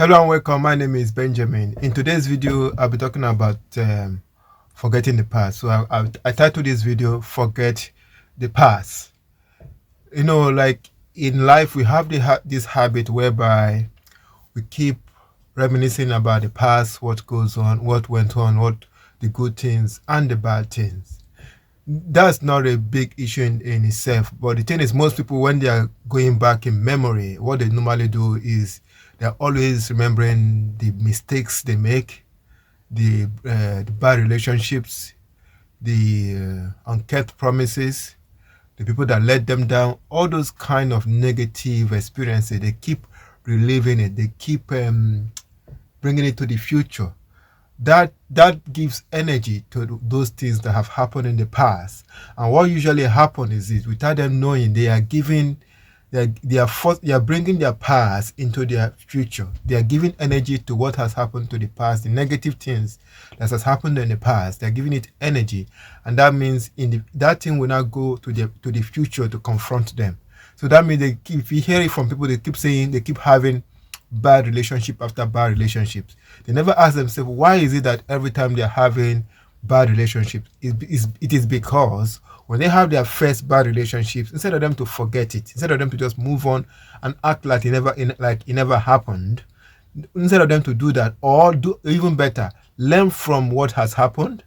Hello and welcome. My name is Benjamin. In today's video, I'll be talking about forgetting the past. So I titled this video "Forget the Past." Like in life, we have this habit whereby we keep reminiscing about the past, what goes on, what went on, what the good things and the bad things. That's not a big issue in itself, but the thing is, most people, when they are going back in memory, what they normally do is they're always remembering the mistakes they make, the bad relationships, the unkept promises, the people that let them down, all those kind of negative experiences. They keep reliving it. They keep bringing it to the future. That gives energy to those things that have happened in the past. And what usually happens is without them knowing, they are bringing their past into their future. They are giving energy to what has happened to the past, the negative things that has happened in the past. They are giving it energy, and that means that thing will not go to the future to confront them. So that means if you hear it from people, they keep saying they keep having bad relationship after bad relationships. They never ask themselves, why is it that every time they're having bad relationships, it is because when they have their first bad relationships, instead of them to forget it, instead of them to just move on and act like it never happened, instead of them to do that, or do even better, learn from what has happened,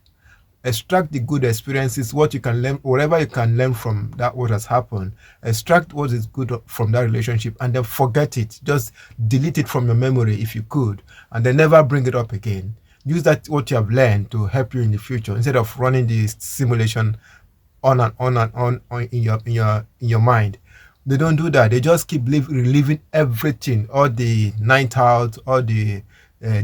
extract the good experiences, what you can learn, whatever you can learn from that, what has happened, extract what is good from that relationship, and then forget it. Just delete it from your memory if you could, and then never bring it up again. Use that what you have learned to help you in the future, instead of running the simulation on and on in your mind. They don't do that. They just keep reliving everything, all the night out, all the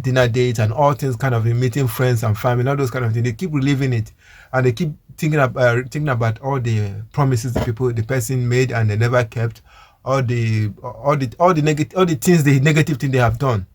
dinner dates, and all things, kind of meeting friends and family, all those kind of things. They keep reliving it, and they keep thinking about all the promises the person made and they never kept, all the negative things they have done.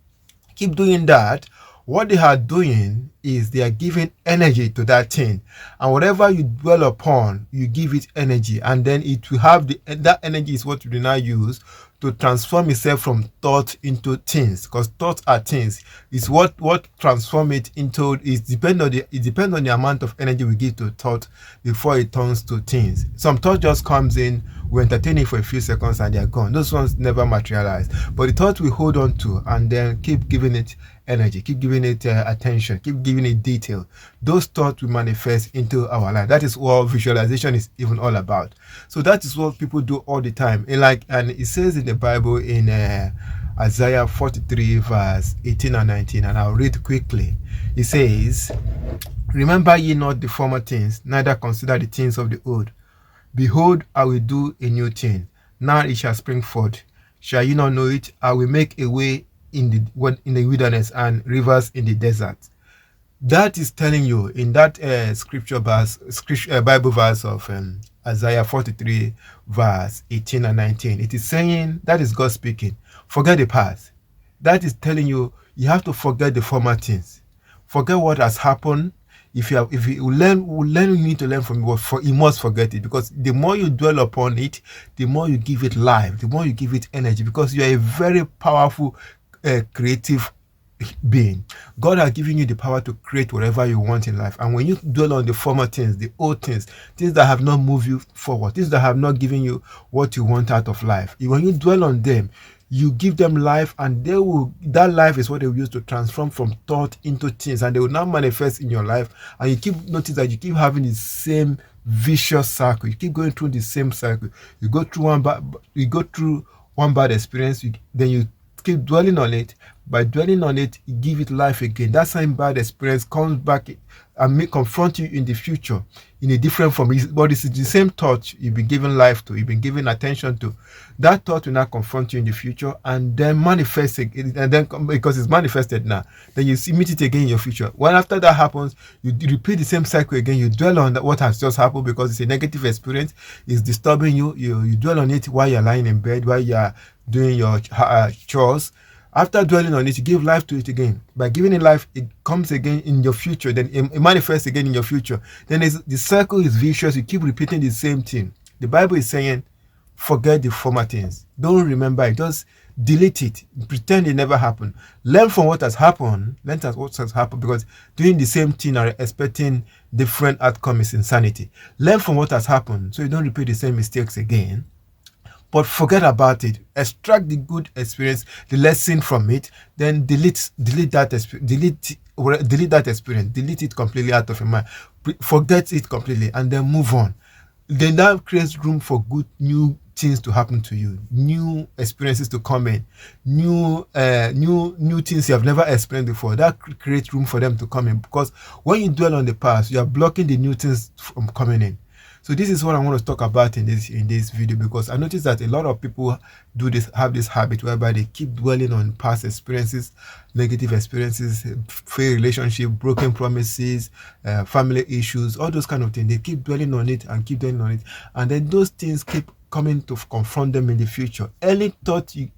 Keep doing that. What they are doing is they are giving energy to that thing, and whatever you dwell upon, you give it energy, and then it will have that energy is what you will now use to transform itself from thought into things, because thoughts are things. It's what transform it into. It depends on the amount of energy we give to thought before it turns to things. Some thought just comes in, we entertain it for a few seconds and they're gone. Those ones never materialize. But the thought we hold on to and then keep giving it energy, keep giving it attention, keep giving it detail. Those thoughts will manifest into our life. That is what visualization is even all about. So that is what people do all the time. And it says in the Bible in Isaiah 43 verse 18 and 19, and I'll read quickly. It says, "Remember ye not the former things, neither consider the things of the old. Behold, I will do a new thing. Now it shall spring forth. Shall you not know it? I will make a way in the wilderness and rivers in the desert." That is telling you in that Bible verse of Isaiah 43 verse 18 and 19. It is saying, that is God speaking, forget the past. That is telling you have to forget the former things. Forget what has happened. If you learn, you need to learn from it. You must forget it, because the more you dwell upon it, the more you give it life, the more you give it energy, because you are a very powerful creative being. God has given you the power to create whatever you want in life. And when you dwell on the former things, the old things that have not moved you forward, things that have not given you what you want out of life, when you dwell on them, you give them life, and that life is what they will use to transform from thought into things, and they will now manifest in your life. And you keep notice that you keep having the same vicious cycle. You keep going through the same cycle. You go through one bad experience, then you keep dwelling on it. By dwelling on it, you give it life again. That same bad experience comes back and may confront you in the future in a different form. But it's the same thought you've been giving life to, you've been giving attention to. That thought will now confront you in the future and then manifest it. And then, because it's manifested now, then you meet it again in your future. When after that happens, you repeat the same cycle again. You dwell on what has just happened because it's a negative experience. It's disturbing you. You dwell on it while you're lying in bed, while you're doing your chores. After dwelling on it, you give life to it again. By giving it life, it comes again in your future. Then it manifests again in your future. Then the circle is vicious. You keep repeating the same thing. The Bible is saying, forget the former things. Don't remember it. Just delete it. Pretend it never happened. Learn from what has happened. Learn from what has happened, because doing the same thing or expecting different outcome is insanity. Learn from what has happened so you don't repeat the same mistakes again. But forget about it. Extract the good experience, the lesson from it, then delete that experience, delete it completely out of your mind. Forget it completely and then move on. Then that creates room for good new things to happen to you, new experiences to come in, new things you have never experienced before. That creates room for them to come in, because when you dwell on the past, you are blocking the new things from coming in. So this is what I want to talk about in this video, because I noticed that a lot of people have this habit whereby they keep dwelling on past experiences, negative experiences, failed relationship, broken promises, family issues, all those kind of things. They keep dwelling on it and keep dwelling on it, and then those things keep coming to confront them in the future. Any thought you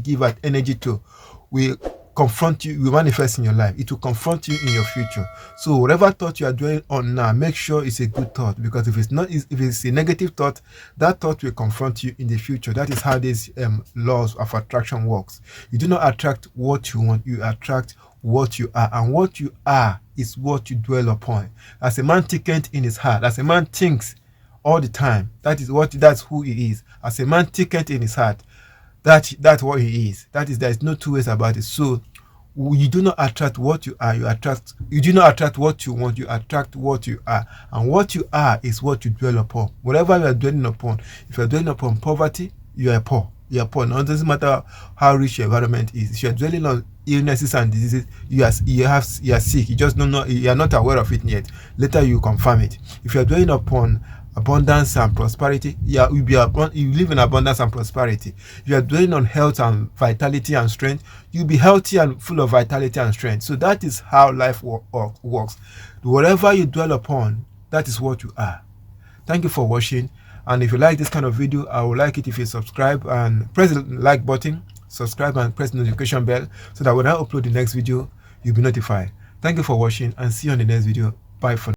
give out energy to will confront you, will manifest in your life. It will confront you in your future. So whatever thought you are dwelling on now, make sure it's a good thought, because if it's a negative thought, that thought will confront you in the future. That is how these laws of attraction works. You do not attract what you want, you attract what you are, and what you are is what you dwell upon. As a man thinketh in his heart, as a man thinks all the time, that's who he is. As a man thinketh in his heart, that's what he is. There is no two ways about it. So you do not attract what you are, you do not attract what you want, you attract what you are. And what you are is what you dwell upon. Whatever you are dwelling upon, if you are dwelling upon poverty, you are poor. You are poor. Now it doesn't matter how rich your environment is. If you are dwelling on illnesses and diseases, you are sick. You just don't know, you are not aware of it yet. Later you confirm it. If you are dwelling upon abundance and prosperity, you live in abundance and prosperity. If you are dwelling on health and vitality and strength, you'll be healthy and full of vitality and strength. So that is how life works. Whatever you dwell upon, that is what you are. Thank you for watching. And if you like this kind of video, I would like it if you subscribe and press the like button, subscribe and press the notification bell, so that when I upload the next video, you'll be notified. Thank you for watching, and see you on the next video. Bye for now.